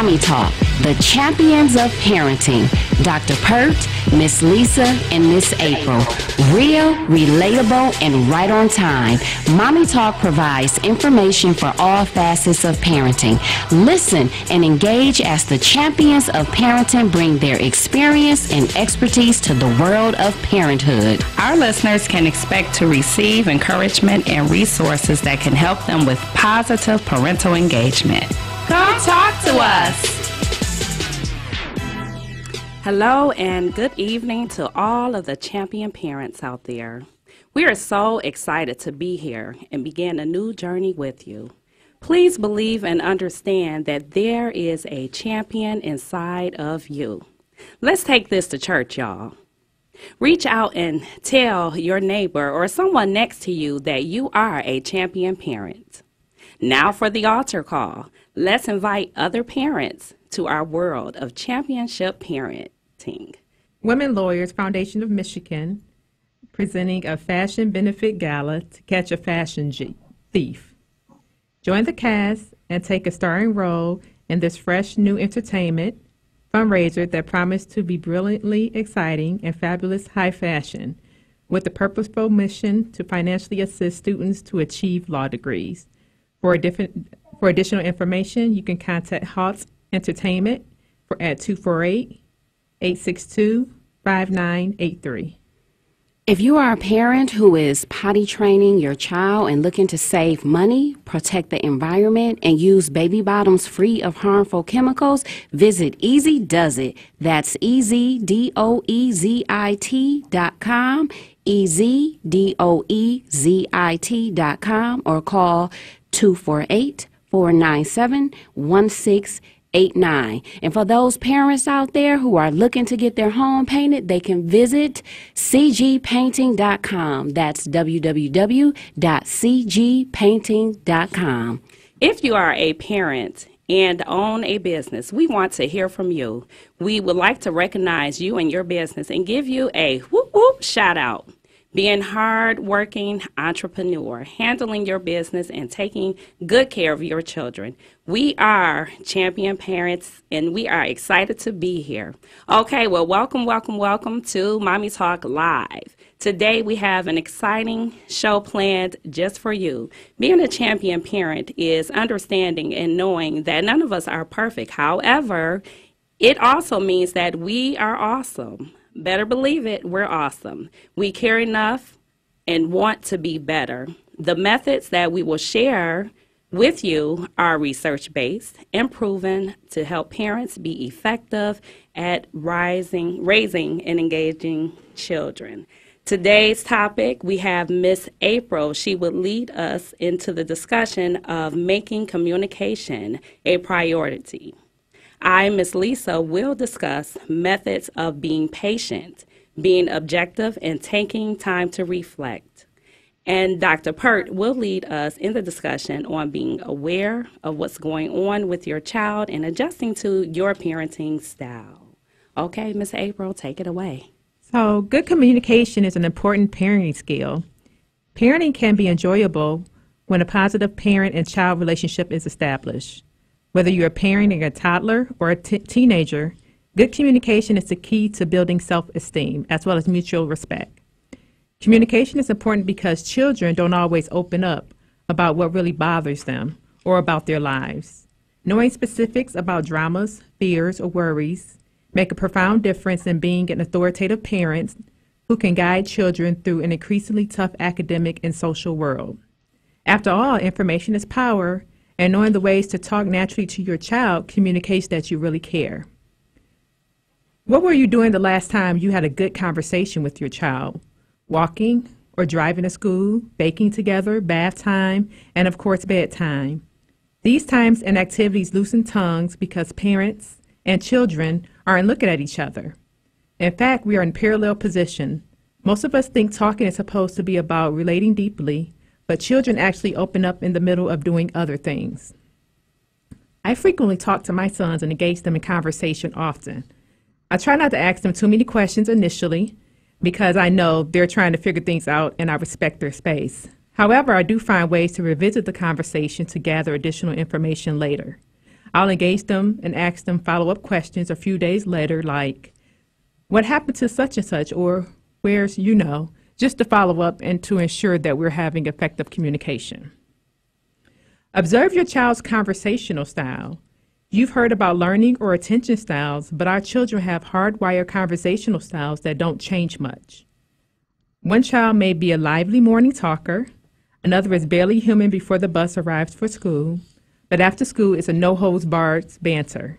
Mommy Talk, the champions of parenting. Dr. Pert, Miss Lisa, and Miss April. Real, relatable, and right on time. Mommy Talk provides information for all facets of parenting. Listen and engage as the champions of parenting bring their experience and expertise to the world of parenthood. Our listeners can expect to receive encouragement and resources that can help them with positive parental engagement. Come talk to us. Hello and good evening to all of the champion parents out there. We are so excited to be here and begin a new journey with you. Please believe and understand that there is a champion inside of you. Let's take this to church, y'all. Reach out and tell your neighbor or someone next to you that you are a champion parent. Now for the altar call. Let's invite other parents to our world of championship parenting. Women Lawyers Foundation of Michigan presenting a fashion benefit gala to catch a fashion thief. Join the cast and take a starring role in this fresh new entertainment fundraiser that promised to be brilliantly exciting and fabulous high fashion with the purposeful mission to financially assist students to achieve law degrees. For additional information, you can contact Haltz Entertainment at 248-862-5983. If you are a parent who is potty training your child and looking to save money, protect the environment, and use baby bottoms free of harmful chemicals, visit Easy Does It. That's EasyDoezit.com, EasyDoezit.com, or call 248-497-1689. And for those parents out there who are looking to get their home painted, they can visit cgpainting.com. That's www.cgpainting.com. If you are a parent and own a business, we want to hear from you. We would like to recognize you and your business and give you a whoop whoop shout out. Being hard-working entrepreneur, handling your business, and taking good care of your children. We are champion parents, and we are excited to be here. Okay, well, welcome to Mommy Talk Live. Today, we have an exciting show planned just for you. Being a champion parent is understanding and knowing that none of us are perfect. However, it also means that we are awesome. Better believe it, we're awesome. We care enough and want to be better. The methods that we will share with you are research-based and proven to help parents be effective at raising and engaging children. Today's topic, we have Miss April. She will lead us into the discussion of making communication a priority. I, Miss Lisa, will discuss methods of being patient, being objective, and taking time to reflect. And Dr. Pert will lead us in the discussion on being aware of what's going on with your child and adjusting to your parenting style. Okay, Miss April, take it away. So, good communication is an important parenting skill. Parenting can be enjoyable when a positive parent and child relationship is established. Whether you're parenting a toddler or a teenager, good communication is the key to building self-esteem as well as mutual respect. Communication is important because children don't always open up about what really bothers them or about their lives. Knowing specifics about dramas, fears, or worries make a profound difference in being an authoritative parent who can guide children through an increasingly tough academic and social world. After all, information is power, and knowing the ways to talk naturally to your child communicates that you really care. What were you doing the last time you had a good conversation with your child? Walking or driving to school, baking together, bath time, and of course bedtime. These times and activities loosen tongues because parents and children aren't looking at each other. In fact, we are in parallel position. Most of us think talking is supposed to be about relating deeply, but children actually open up in the middle of doing other things. I frequently talk to my sons and engage them in conversation often. I try not to ask them too many questions initially because I know they're trying to figure things out and I respect their space. However, I do find ways to revisit the conversation to gather additional information later. I'll engage them and ask them follow-up questions a few days later, like, what happened to such and such, or where's, just to follow up and to ensure that we're having effective communication. Observe your child's conversational style. You've heard about learning or attention styles, but our children have hardwired conversational styles that don't change much. One child may be a lively morning talker, another is barely human before the bus arrives for school, but after school it's a no-holds-barred banter.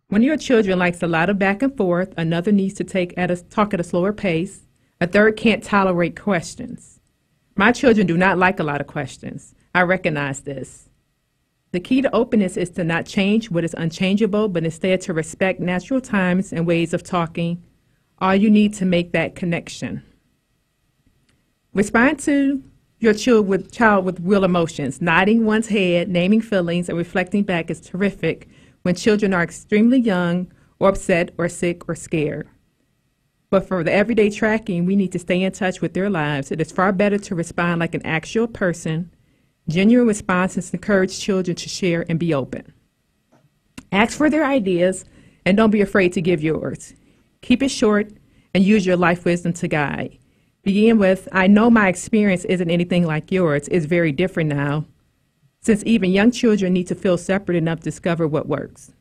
One of your children likes a lot of back and forth, another needs to talk at a slower pace, a third can't tolerate questions. My children do not like a lot of questions. I recognize this. The key to openness is to not change what is unchangeable, but instead to respect natural times and ways of talking. All you need to make that connection. Respond to your child with real emotions. Nodding one's head, naming feelings, and reflecting back is terrific when children are extremely young or upset or sick or scared. But for the everyday tracking, we need to stay in touch with their lives. It is far better to respond like an actual person. Genuine responses encourage children to share and be open. Ask for their ideas and don't be afraid to give yours. Keep it short and use your life wisdom to guide. Begin with, I know my experience isn't anything like yours. It's very different now, since even young children need to feel separate enough to discover what works.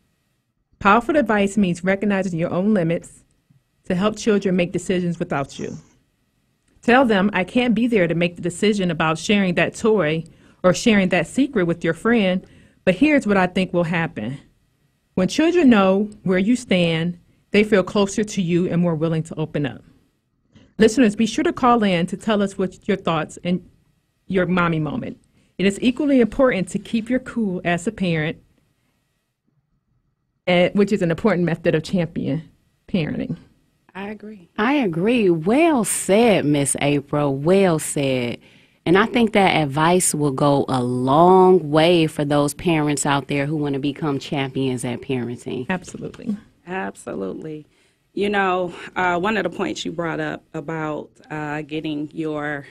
Powerful advice means recognizing your own limits to help children make decisions without you. Tell them, I can't be there to make the decision about sharing that toy or sharing that secret with your friend, but here's what I think will happen. When children know where you stand, they feel closer to you and more willing to open up. Listeners, be sure to call in to tell us what your thoughts and your mommy moment. It is equally important to keep your cool as a parent, which is an important method of champion parenting. I agree. I agree. Well said, Miss April. Well said. And I think that advice will go a long way for those parents out there who want to become champions at parenting. Absolutely. Absolutely. One of the points you brought up about getting your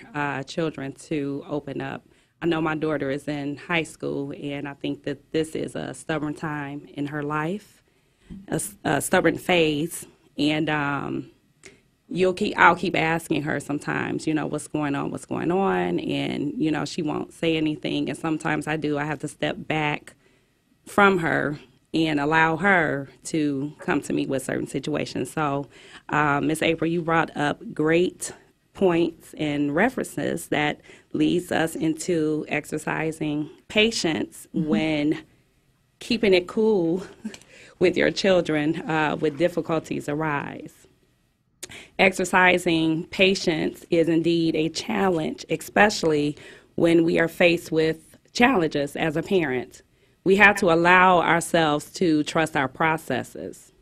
children to open up. I know my daughter is in high school, and I think that this is a stubborn time in her life, a stubborn phase. And I'll keep asking her sometimes, what's going on, and, she won't say anything, and sometimes I have to step back from her and allow her to come to me with certain situations. So, Ms. April, you brought up great points and references that leads us into exercising patience when keeping it cool with your children when difficulties arise. Exercising patience is indeed a challenge, especially when we are faced with challenges as a parent. We have to allow ourselves to trust our processes.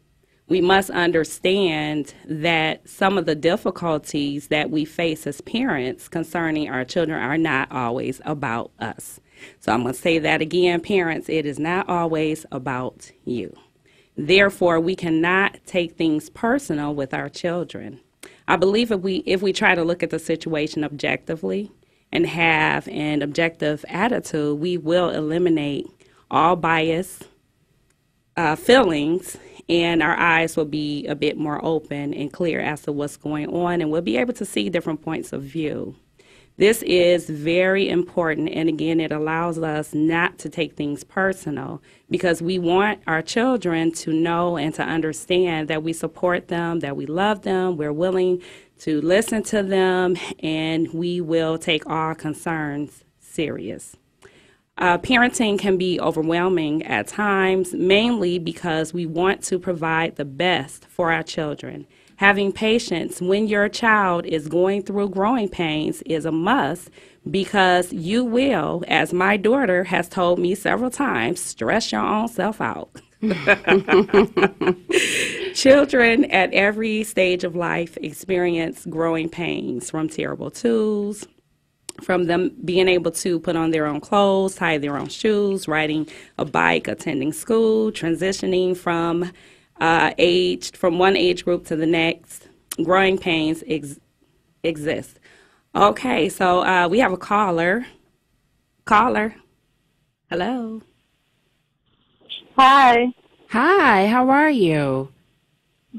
We must understand that some of the difficulties that we face as parents concerning our children are not always about us. So I'm going to say that again, parents, it is not always about you. Therefore, we cannot take things personal with our children. I believe if we try to look at the situation objectively and have an objective attitude, we will eliminate all bias, feelings, and our eyes will be a bit more open and clear as to what's going on, and we'll be able to see different points of view. This is very important, and again, it allows us not to take things personal because we want our children to know and to understand that we support them, that we love them, we're willing to listen to them, and we will take all concerns serious. Parenting can be overwhelming at times, mainly because we want to provide the best for our children. Having patience when your child is going through growing pains is a must because you will, as my daughter has told me several times, stress your own self out. Children at every stage of life experience growing pains, from terrible twos, from them being able to put on their own clothes, tie their own shoes, riding a bike, attending school, transitioning from one age group to the next. Growing pains exist. Okay, so we have a caller. Hello. Hi. Hi, how are you?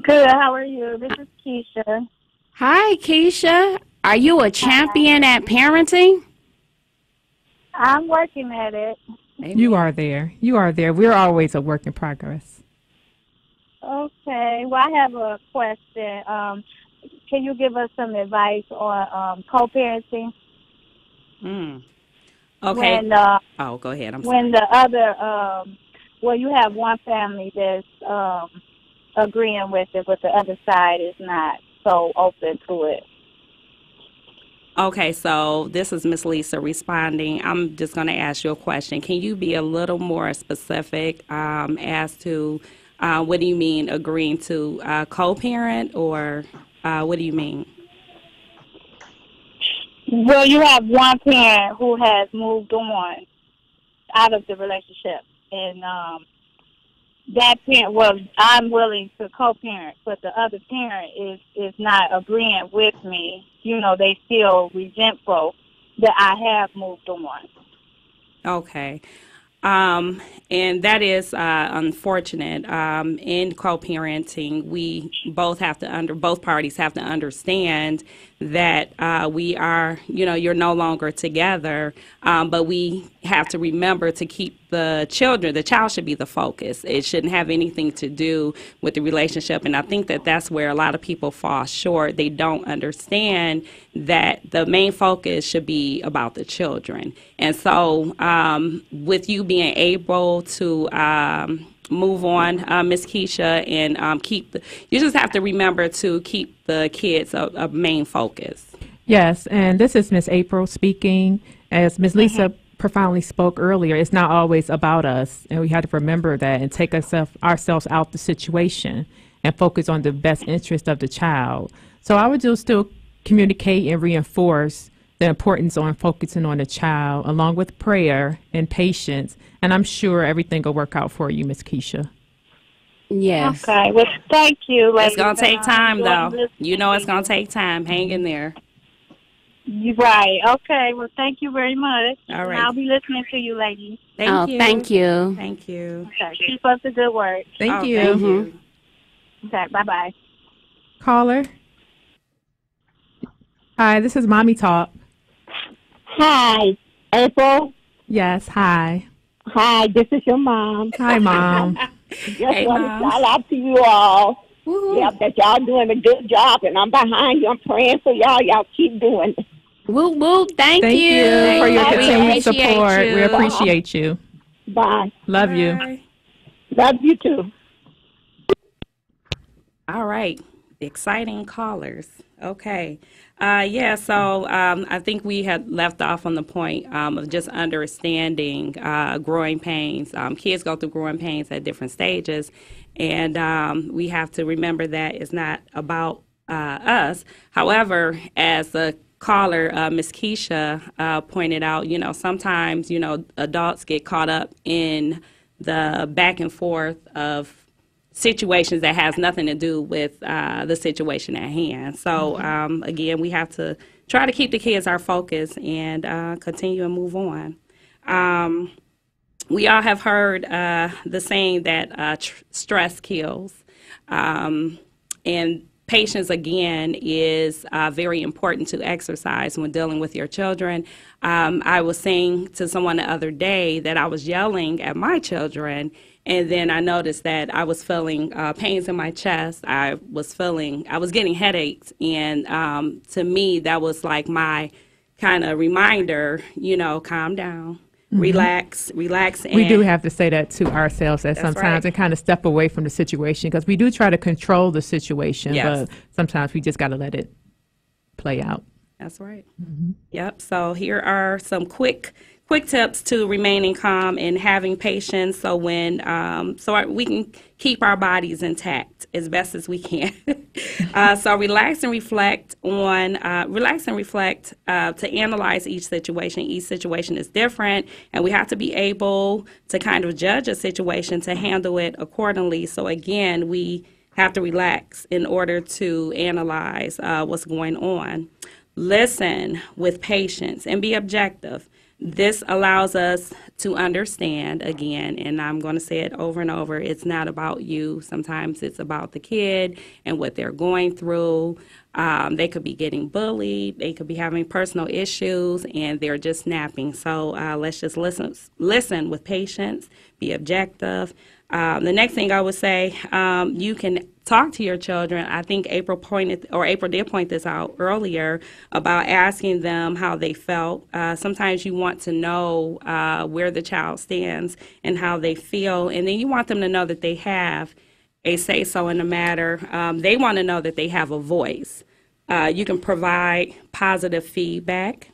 Good. How are you? This is Keisha. Hi, Keisha. Are you a champion at parenting? I'm working at it. You are there. You are there. We're always a work in progress. Okay. Well, I have a question. Can you give us some advice on co-parenting? Okay. When Oh, go ahead. I'm sorry. when the other well, you have one family that's agreeing with it, but the other side is not so open to it. Okay, so this is Miss Lisa responding. I'm just going to ask you a question. Can you be a little more specific as to what do you mean agreeing to co-parent, or what do you mean? Well, you have one parent who has moved on out of the relationship, and that parent, well, I'm willing to co-parent, but the other parent is not agreeing with me. You know, they feel resentful that I have moved on. Okay. And that is unfortunate. In co-parenting, we both have to both parties have to understand that we are, you're no longer together, but we have to remember to keep the child should be the focus. It shouldn't have anything to do with the relationship. And I think that that's where a lot of people fall short. They don't understand that the main focus should be about the children. And so with you being able to move on, Miss Keisha, and you just have to remember to keep the kids a main focus. Yes, and this is Miss April speaking. As Miss Lisa profoundly spoke earlier, it's not always about us, and we have to remember that and take ourselves out the situation and focus on the best interest of the child. So I would just still communicate and reinforce the importance on focusing on the child, along with prayer and patience, and I'm sure everything will work out for you, Miss Keisha. Yes. Okay. Well, thank you, ladies. It's going to take time, though. Listening. You know it's going to take time. Hang in there. You're right. Okay. Well, thank you very much. All right. And I'll be listening to you, ladies. Thank you. Thank you. Thank you. Okay. Keep up the good work. Thank you. Thank you. Okay. Bye-bye. Caller. Hi, this is Mommy Talk. Hi, April. Yes, hi. Hi, this is your mom. Hi, Mom. Just Hey, want Mom. to shout out to you all. Woo-hoo. Yeah, that y'all doing a good job, and I'm behind you. I'm praying for y'all. Y'all keep doing it. Whoop, whoop. Thank Thank you for your We continued appreciate support. you. We appreciate you. Bye. Love you. Bye. Love you too. All right. Exciting callers. Okay. So I think we had left off on the point of just understanding growing pains. Kids go through growing pains at different stages, and we have to remember that it's not about us. However, as the caller, Miss Keisha, pointed out, sometimes, adults get caught up in the back and forth of situations that has nothing to do with the situation at hand. So again, we have to try to keep the kids our focus and continue and move on. We all have heard the saying that stress kills, and patience again is very important to exercise when dealing with your children. I was saying to someone the other day that I was yelling at my children, and then I noticed that I was feeling pains in my chest. I was getting headaches. And to me, that was like my kind of reminder, calm down, relax. And We do have to say that to ourselves at sometimes right. and kind of step away from the situation, because we do try to control the situation, Yes. but sometimes we just got to let it play out. That's right. Yep. So here are some quick tips to remaining calm and having patience, so we can keep our bodies intact as best as we can. So relax and reflect to analyze each situation. Each situation is different, and we have to be able to kind of judge a situation to handle it accordingly. So again, we have to relax in order to analyze what's going on. Listen with patience and be objective. This allows us to understand, again, and I'm going to say it over and over, it's not about you. Sometimes it's about the kid and what they're going through. They could be getting bullied. They could be having personal issues, and they're just snapping. So let's just listen with patience, be objective. The next thing I would say, you can talk to your children. I think April did point this out earlier about asking them how they felt. Sometimes you want to know where the child stands and how they feel, and then you want them to know that they have a say-so in the matter. They want to know that they have a voice. You can provide positive feedback.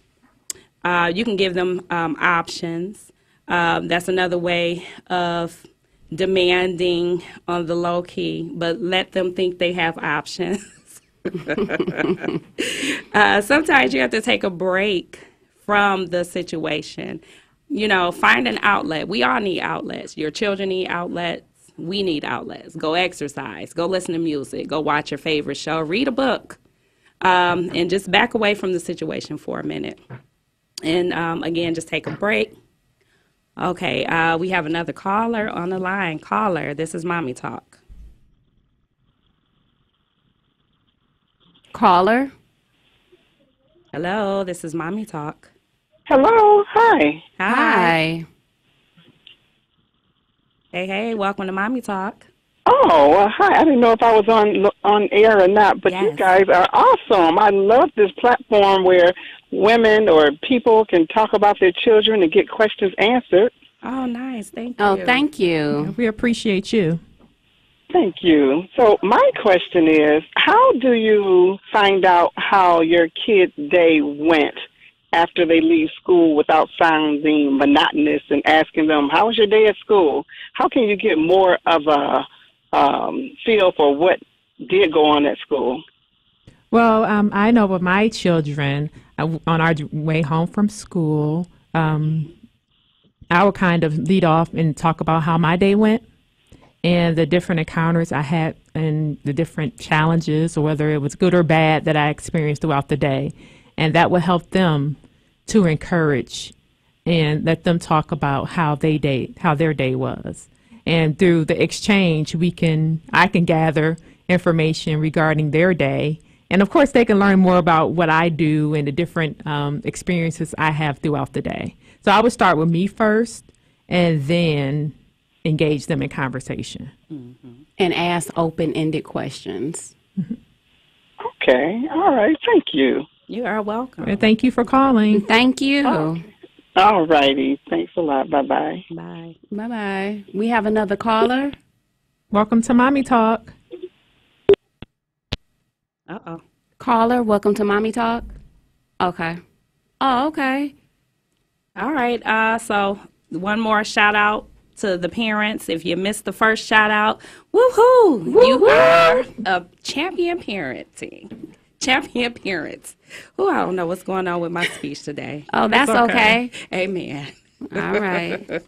You can give them options. That's another way of demanding on the low key, but let them think they have options. Sometimes you have to take a break from the situation. Find an outlet. We all need outlets. Your children need outlets. We need outlets. Go exercise. Go listen to music. Go watch your favorite show. Read a book. And just back away from the situation for a minute. And again, just take a break. Okay, we have another caller on the line. Caller, this is Mommy Talk. Caller. Hello, this is Mommy Talk. Hello, hi. Hi. Hey, welcome to Mommy Talk. Oh, hi. I didn't know if I was on air or not, but Yes. You guys are awesome. I love this platform where women or people can talk about their children and get questions answered. Oh, nice. Thank you. Oh, thank you. We appreciate you. Thank you. So my question is, how do you find out how your kid's day went after they leave school without sounding monotonous and asking them, how was your day at school? How can you get more of a feel for what did go on at school? Well, I know with my children, on our way home from school, I would kind of lead off and talk about how my day went and the different encounters I had and the different challenges, or whether it was good or bad, that I experienced throughout the day. And that would help them to encourage and let them talk about how their day was. And through the exchange, I can gather information regarding their day. And of course, they can learn more about what I do and the different experiences I have throughout the day. So I would start with me first and then engage them in conversation. Mm-hmm. And ask open-ended questions. Okay. All right. Thank you. You are welcome. And thank you for calling. Thank you. All righty. Thanks a lot. Bye-bye. Bye. Bye-bye. We have another caller. Welcome to Mommy Talk. Uh-oh. Caller, welcome to Mommy Talk. Okay. Oh, okay. All right. So one more shout out to the parents. If you missed the first shout out, woohoo! You are a champion parenting. Champion parents. Oh, I don't know what's going on with my speech today. Oh, that's okay. Amen. All right.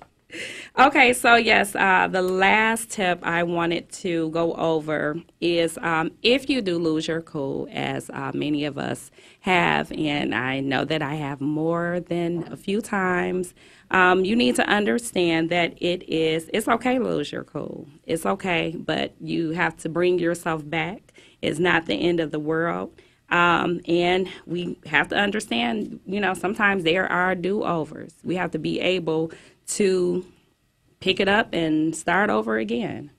Okay, so yes, the last tip I wanted to go over is if you do lose your cool, as many of us have, and I know that I have more than a few times, you need to understand that it's okay to lose your cool. It's okay, but you have to bring yourself back. It's not the end of the world. And we have to understand, sometimes there are do-overs. We have to be able to pick it up and start over again.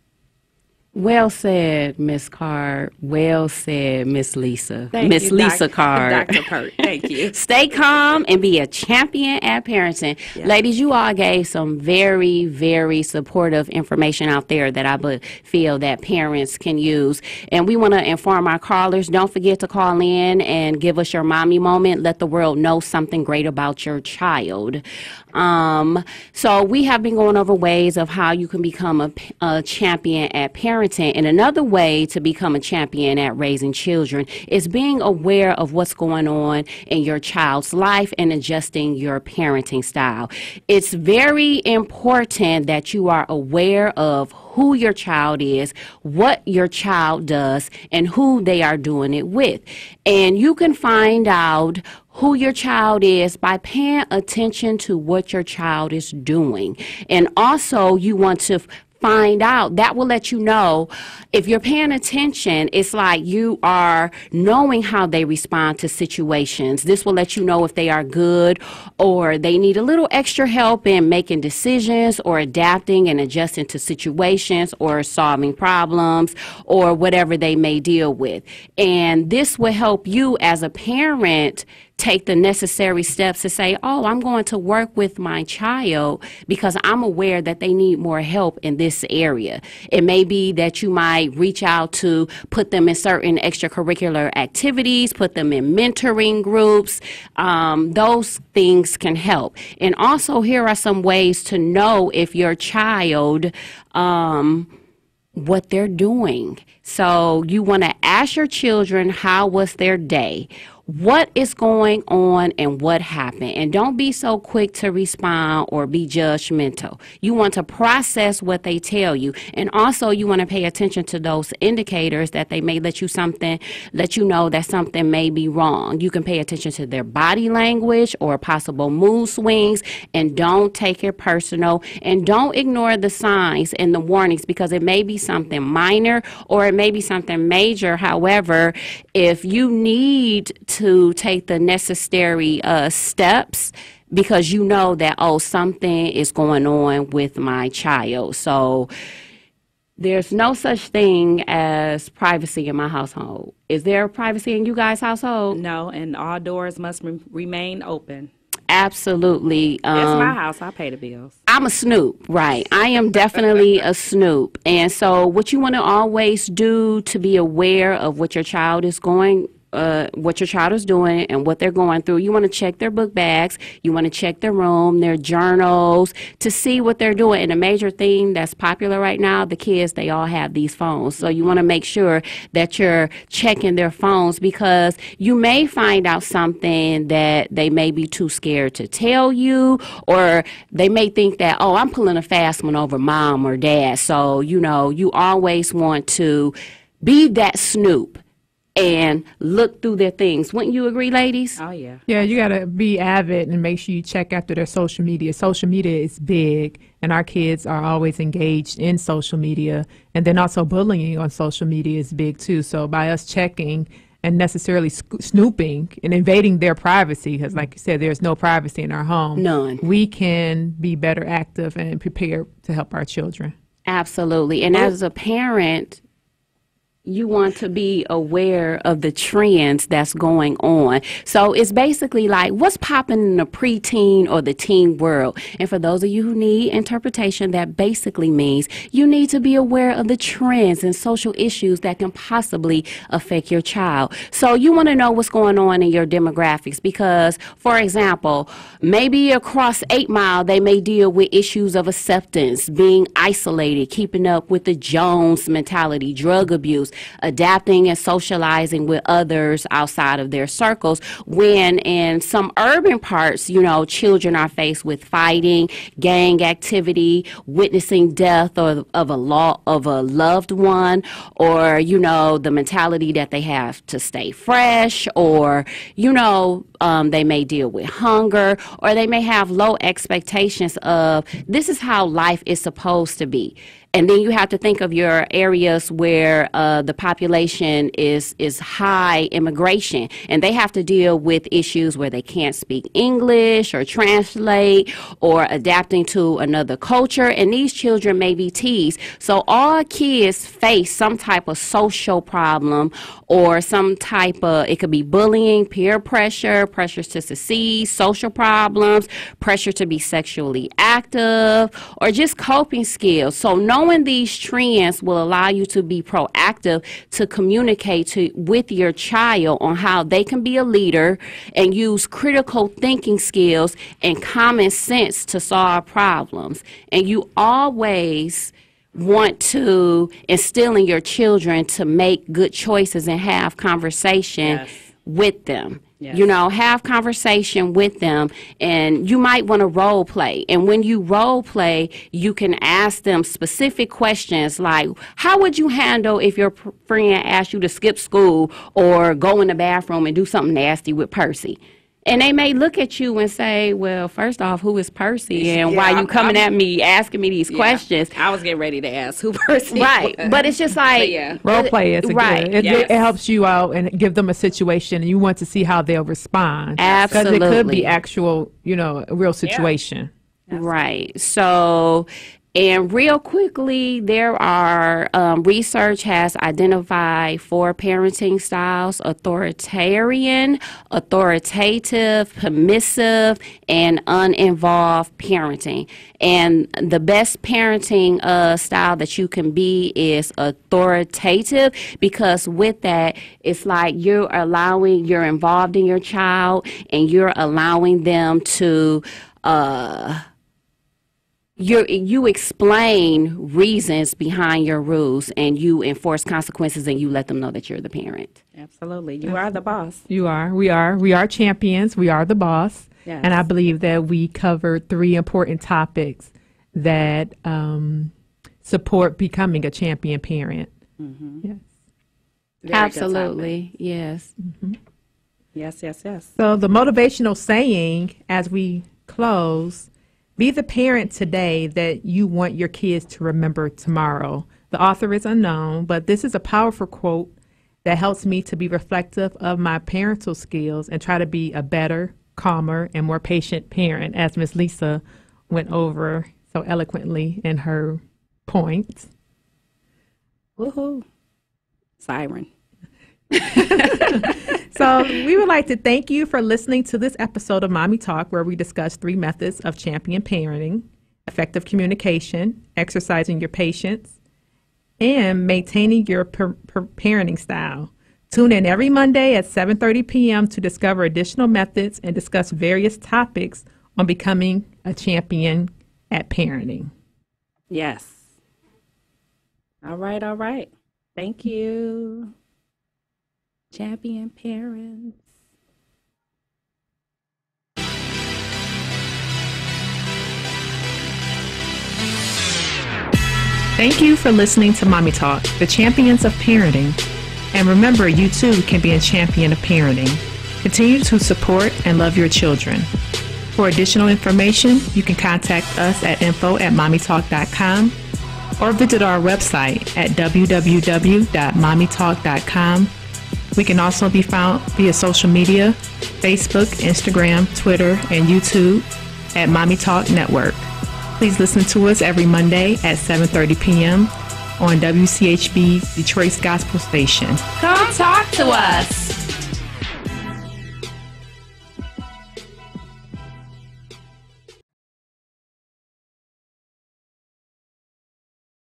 Well said, Miss Card. Well said, Miss Lisa. Miss Lisa Card. Dr. Pert, thank you. Stay calm and be a champion at parenting. Yeah. Ladies, you all gave some very, very supportive information out there that I feel that parents can use. And we want to inform our callers, don't forget to call in and give us your mommy moment. Let the world know something great about your child. So we have been going over ways of how you can become a champion at parenting. And another way to become a champion at raising children is being aware of what's going on in your child's life and adjusting your parenting style. It's very important that you are aware of who your child is, what your child does, and who they are doing it with. And you can find out who your child is by paying attention to what your child is doing. And also you want to find out, that will let you know if you're paying attention. It's like you are knowing how they respond to situations. This will let you know if they are good or they need a little extra help in making decisions or adapting and adjusting to situations or solving problems or whatever they may deal with. And this will help you as a parent take the necessary steps to say, oh, I'm going to work with my child because I'm aware that they need more help in this area. It may be that you might reach out to put them in certain extracurricular activities, put them in mentoring groups. Those things can help. And also, here are some ways to know if your child what they're doing. So you want to ask your children, how was their day? What is going on and what happened? And don't be so quick to respond or be judgmental. You want to process what they tell you. And also you want to pay attention to those indicators that they may let you know that something may be wrong. You can pay attention to their body language or possible mood swings, and don't take it personal, and don't ignore the signs and the warnings because it may be something minor or it may be something major. However, if you need to take the necessary steps because you know that, oh, something is going on with my child. So there's no such thing as privacy in my household. Is there privacy in you guys' household? No, and all doors must remain open. Absolutely. It's my house. I pay the bills. I'm a snoop, right? I am definitely a snoop. And so what you want to always do to be aware of what your child is doing and what they're going through. You want to check their book bags. You want to check their room, their journals, to see what they're doing. And a major thing that's popular right now, the kids, they all have these phones. So you want to make sure that you're checking their phones because you may find out something that they may be too scared to tell you, or they may think that, oh, I'm pulling a fast one over mom or dad. So, you always want to be that snoop and look through their things. Wouldn't you agree, ladies? Oh, yeah. Yeah, you got to be avid and make sure you check after their social media. Social media is big, and our kids are always engaged in social media. And then also bullying on social media is big, too. So by us checking and necessarily snooping and invading their privacy, because like you said, there's no privacy in our home. None. We can be better active and prepared to help our children. Absolutely. And as a parent, you want to be aware of the trends that's going on. So it's basically like what's popping in the preteen or the teen world. And for those of you who need interpretation, that basically means you need to be aware of the trends and social issues that can possibly affect your child. So you want to know what's going on in your demographics because, for example, maybe across 8 Mile, they may deal with issues of acceptance, being isolated, keeping up with the Jones mentality, drug abuse, adapting and socializing with others outside of their circles, when in some urban parts, children are faced with fighting, gang activity, witnessing death of a loved one, or, the mentality that they have to stay fresh, or, they may deal with hunger, or they may have low expectations of this is how life is supposed to be. And then you have to think of your areas where the population is high immigration, and they have to deal with issues where they can't speak English or translate or adapting to another culture, and these children may be teased. So all kids face some type of social problem or some type of, it could be bullying, peer pressure, pressures to succeed, social problems, pressure to be sexually active, or just coping skills. So knowing these trends will allow you to be proactive to communicate with your child on how they can be a leader and use critical thinking skills and common sense to solve problems. And you always want to instill in your children to make good choices and have conversation with them. Yes. Have conversation with them, and you might want to role play. And when you role play, you can ask them specific questions like, how would you handle if your friend asked you to skip school or go in the bathroom and do something nasty with Percy? And they may look at you and say, well, first off, who is Percy? And why you coming at me, asking me these questions? I was getting ready to ask who Percy Right. was. But it's just like... Role play is right. good. It helps you out and give them a situation, and you want to see how they'll respond. Absolutely. Because it could be actual, a real situation. Yeah. Right. So... And real quickly, there are research has identified 4 parenting styles: authoritarian, authoritative, permissive, and uninvolved parenting. And the best parenting style that you can be is authoritative, because with that, it's like you're involved in your child, and you're allowing them to you explain reasons behind your rules, and you enforce consequences, and you let them know that you're the parent. Absolutely. You are the boss. You are. We are champions. We are the boss. Yes. And I believe that we covered 3 important topics that support becoming a champion parent. Mm-hmm. Yes. Absolutely. Yes. Mm-hmm. Yes. So the motivational saying as we close: be the parent today that you want your kids to remember tomorrow. The author is unknown, but this is a powerful quote that helps me to be reflective of my parental skills and try to be a better, calmer, and more patient parent, as Miss Lisa went over so eloquently in her points. Woohoo. Siren. So we would like to thank you for listening to this episode of Mommy Talk, where we discuss 3 methods of champion parenting: effective communication, exercising your patience, and maintaining your parenting style. Tune in every Monday at 7:30 p.m. to discover additional methods and discuss various topics on becoming a champion at parenting. Yes. All right. Thank you. Champion parents. Thank you for listening to Mommy Talk, the champions of parenting. And remember, you too can be a champion of parenting. Continue to support and love your children. For additional information, you can contact us at info@mommytalk.com or visit our website at www.mommytalk.com. We can also be found via social media: Facebook, Instagram, Twitter, and YouTube at Mommy Talk Network. Please listen to us every Monday at 7:30 p.m. on WCHB Detroit's Gospel Station. Come talk to us.